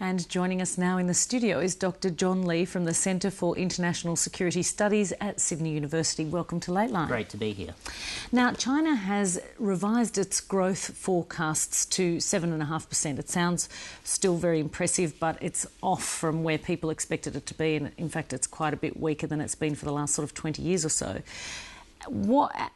And joining us now in the studio is Dr. John Lee from the Centre for International Security Studies at Sydney University. Welcome to Lateline. Great to be here. Now, China has revised its growth forecasts to 7.5%. It sounds still very impressive, but it's off from where people expected it to be. And in fact, it's quite a bit weaker than it's been for the last sort of 20 years or so.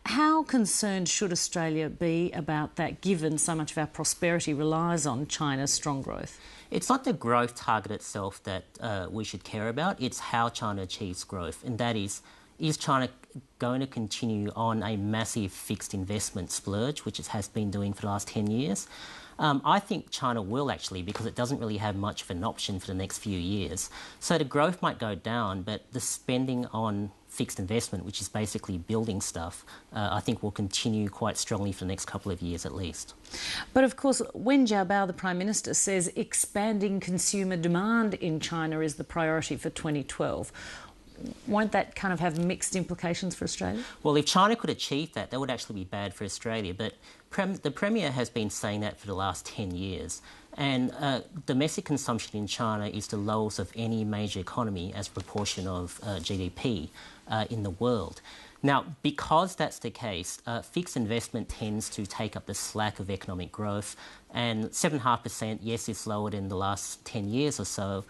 How concerned should Australia be about that, given so much of our prosperity relies on China's strong growth? It's not the growth target itself that we should care about, it's how China achieves growth. And that is China going to continue on a massive fixed investment splurge, which it has been doing for the last 10 years? I think China will actually, because it doesn't really have much of an option for the next few years. So the growth might go down, but the spending on fixed investment, which is basically building stuff, I think will continue quite strongly for the next couple of years at least. But of course, Wen Jiabao, the Prime Minister, says expanding consumer demand in China is the priority for 2012. Won't that kind of have mixed implications for Australia? Well, if China could achieve that, that would actually be bad for Australia. But the Premier has been saying that for the last 10 years. And domestic consumption in China is the lowest of any major economy as a proportion of GDP in the world. Now, because that's the case, fixed investment tends to take up the slack of economic growth, and 7.5%, yes, it's lower than the last 10 years or so,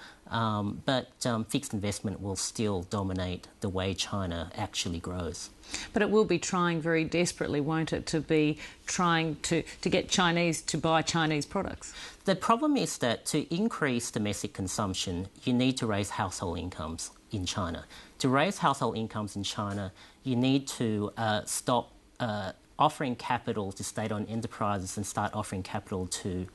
but fixed investment will still dominate the way China actually grows. But it will be trying very desperately, won't it, to be trying to get Chinese to buy Chinese products? The problem is that to increase domestic consumption, you need to raise household incomes in China. To raise household incomes in China, you need to stop offering capital to state-owned enterprises and start offering capital to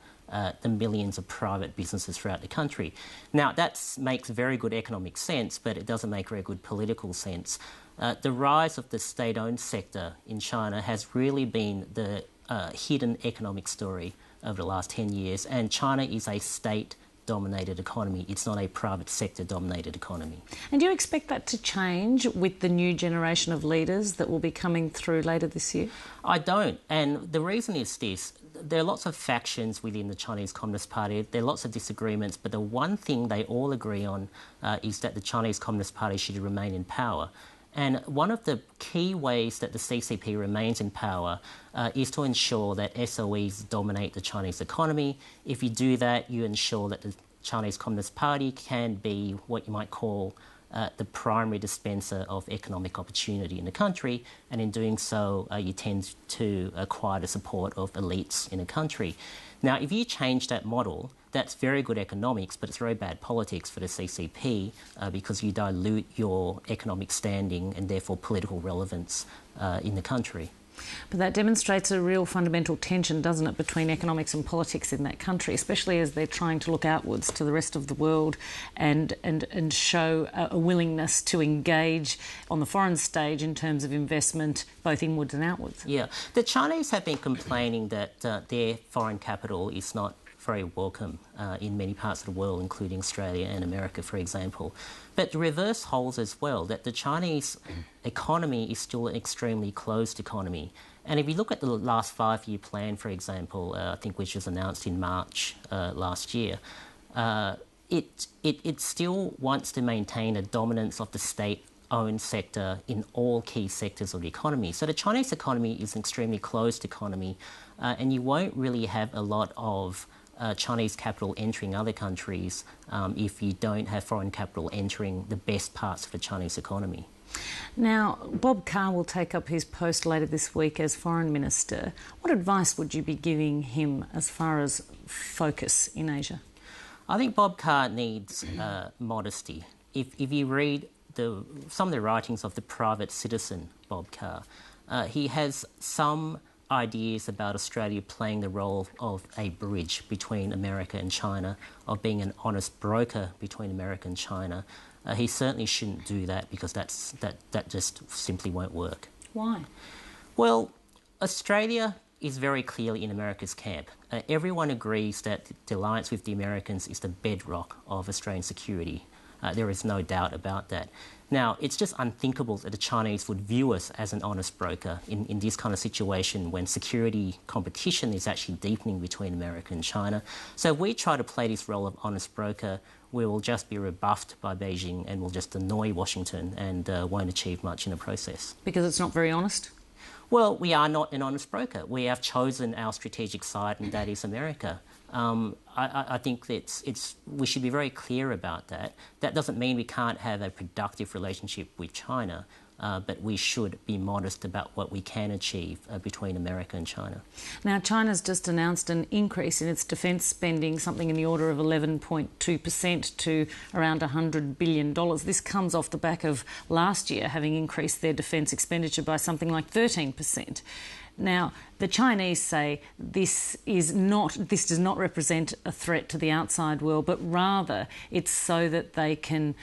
the millions of private businesses throughout the country. Now, that makes very good economic sense, but it doesn't make very good political sense. The rise of the state-owned sector in China has really been the hidden economic story over the last 10 years, and China is a state-dominated economy. It's not a private sector-dominated economy. And do you expect that to change with the new generation of leaders that will be coming through later this year? I don't, and the reason is this. There are lots of factions within the Chinese Communist Party. There are lots of disagreements, but the one thing they all agree on is that the Chinese Communist Party should remain in power. And one of the key ways that the CCP remains in power is to ensure that SOEs dominate the Chinese economy. If you do that, you ensure that the Chinese Communist Party can be what you might call the primary dispenser of economic opportunity in the country, and in doing so, you tend to acquire the support of elites in the country. Now, if you change that model, that's very good economics, but it's very bad politics for the CCP because you dilute your economic standing and therefore political relevance in the country. But that demonstrates a real fundamental tension, doesn't it, between economics and politics in that country, especially as they're trying to look outwards to the rest of the world and show a willingness to engage on the foreign stage in terms of investment, both inwards and outwards. Yeah. The Chinese have been complaining that their foreign capital is not very welcome in many parts of the world, including Australia and America, for example. But the reverse holds as well, that the Chinese economy is still an extremely closed economy. And if you look at the last 5-year plan, for example, I think which was announced in March last year, it still wants to maintain a dominance of the state-owned sector in all key sectors of the economy. So the Chinese economy is an extremely closed economy, and you won't really have a lot of Chinese capital entering other countries if you don't have foreign capital entering the best parts of the Chinese economy. Now, Bob Carr will take up his post later this week as Foreign Minister. What advice would you be giving him as far as focus in Asia? I think Bob Carr needs modesty. If you read some of the writings of the private citizen, Bob Carr, he has some ideas about Australia playing the role of a bridge between America and China, of being an honest broker between America and China. He certainly shouldn't do that because that just simply won't work. Why? Well, Australia is very clearly in America's camp. Everyone agrees that the alliance with the Americans is the bedrock of Australian security. There is no doubt about that. Now, it's just unthinkable that the Chinese would view us as an honest broker in this kind of situation when security competition is actually deepening between America and China. So if we try to play this role of honest broker, we will just be rebuffed by Beijing and will just annoy Washington and won't achieve much in the process. Because it's not very honest? Well, we are not an honest broker. We have chosen our strategic side, and that is America. I think that we should be very clear about that. That doesn't mean we can't have a productive relationship with China, but we should be modest about what we can achieve between America and China. Now, China's just announced an increase in its defence spending, something in the order of 11.2% to around $100 billion. This comes off the back of last year having increased their defence expenditure by something like 13%. Now, the Chinese say this does not represent a threat to the outside world, but rather it's so that they can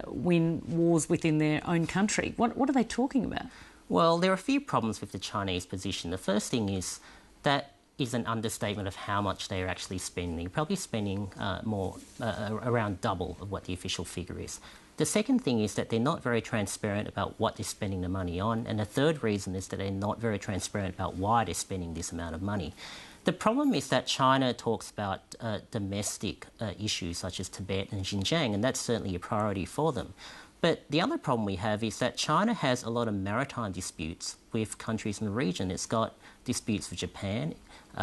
win wars within their own country. What are they talking about? Well, there are a few problems with the Chinese position. The first thing is that is an understatement of how much they are actually spending. They're probably spending around double of what the official figure is. The second thing is that they're not very transparent about what they're spending the money on. And the third reason is that they're not very transparent about why they're spending this amount of money. The problem is that China talks about domestic issues such as Tibet and Xinjiang, and that's certainly a priority for them. But the other problem we have is that China has a lot of maritime disputes with countries in the region. It's got disputes with Japan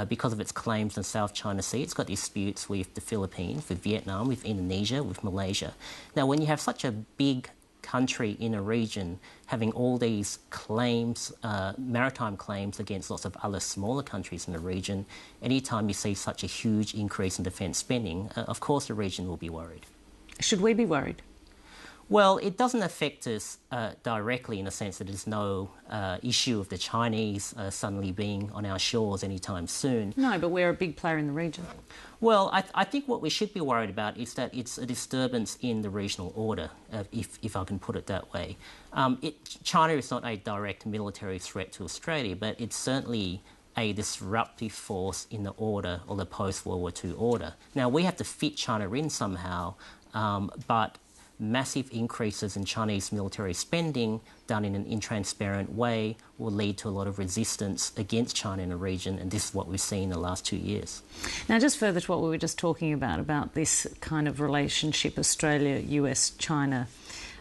because of its claims in the South China Sea. It's got disputes with the Philippines, with Vietnam, with Indonesia, with Malaysia. Now, when you have such a big country in a region having all these claims, maritime claims against lots of other smaller countries in the region, anytime you see such a huge increase in defence spending, of course the region will be worried. Should we be worried? Well, it doesn't affect us directly in the sense that there's no issue of the Chinese suddenly being on our shores anytime soon. No, but we're a big player in the region. Well, I think what we should be worried about is that it's a disturbance in the regional order, if I can put it that way. China is not a direct military threat to Australia, but it's certainly a disruptive force in the order or the post-World War II order. Now, we have to fit China in somehow, but massive increases in Chinese military spending done in an intransparent way will lead to a lot of resistance against China in the region, and this is what we've seen in the last 2 years. Now, just further to what we were just talking about this kind of relationship, Australia, US, China,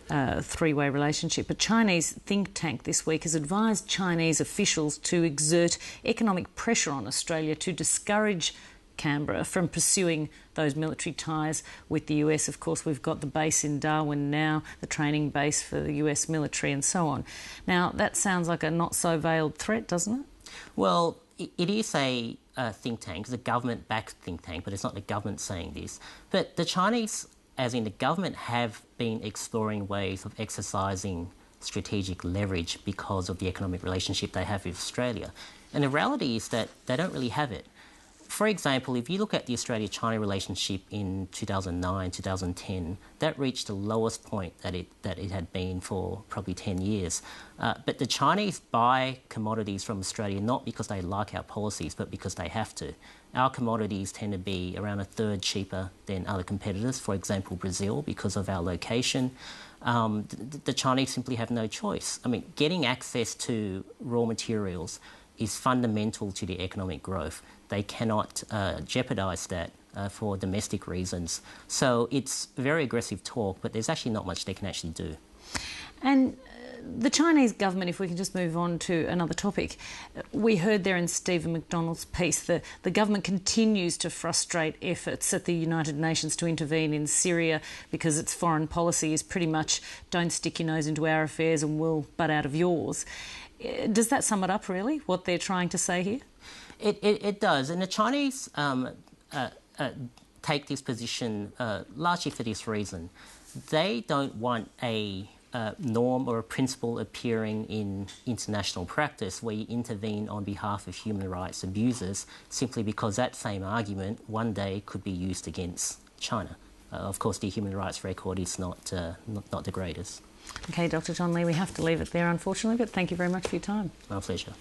three-way relationship. A Chinese think tank this week has advised Chinese officials to exert economic pressure on Australia to discourage Canberra from pursuing those military ties with the US. Of course, we've got the base in Darwin now, the training base for the US military and so on. Now, that sounds like a not-so-veiled threat, doesn't it? Well, it is a think tank. It's a government-backed think tank, but it's not the government saying this. But the Chinese, as in the government, have been exploring ways of exercising strategic leverage because of the economic relationship they have with Australia. And the reality is that they don't really have it. For example, if you look at the Australia-China relationship in 2009, 2010, that reached the lowest point that it had been for probably 10 years. But the Chinese buy commodities from Australia not because they like our policies, but because they have to. Our commodities tend to be around a third cheaper than other competitors, for example, Brazil, because of our location. The Chinese simply have no choice. I mean, getting access to raw materials is fundamental to the economic growth. They cannot jeopardise that for domestic reasons. So it's very aggressive talk, but there's actually not much they can actually do. And the Chinese government, if we can just move on to another topic, we heard there in Stephen McDonald's piece that the government continues to frustrate efforts at the United Nations to intervene in Syria because its foreign policy is pretty much don't stick your nose into our affairs and we'll butt out of yours. Does that sum it up, really, what they're trying to say here? It does. And the Chinese take this position largely for this reason. They don't want a norm or a principle appearing in international practice where you intervene on behalf of human rights abusers simply because that same argument one day could be used against China. Of course, the human rights record is not the greatest. OK, Dr John Lee, we have to leave it there, unfortunately, but thank you very much for your time. My pleasure.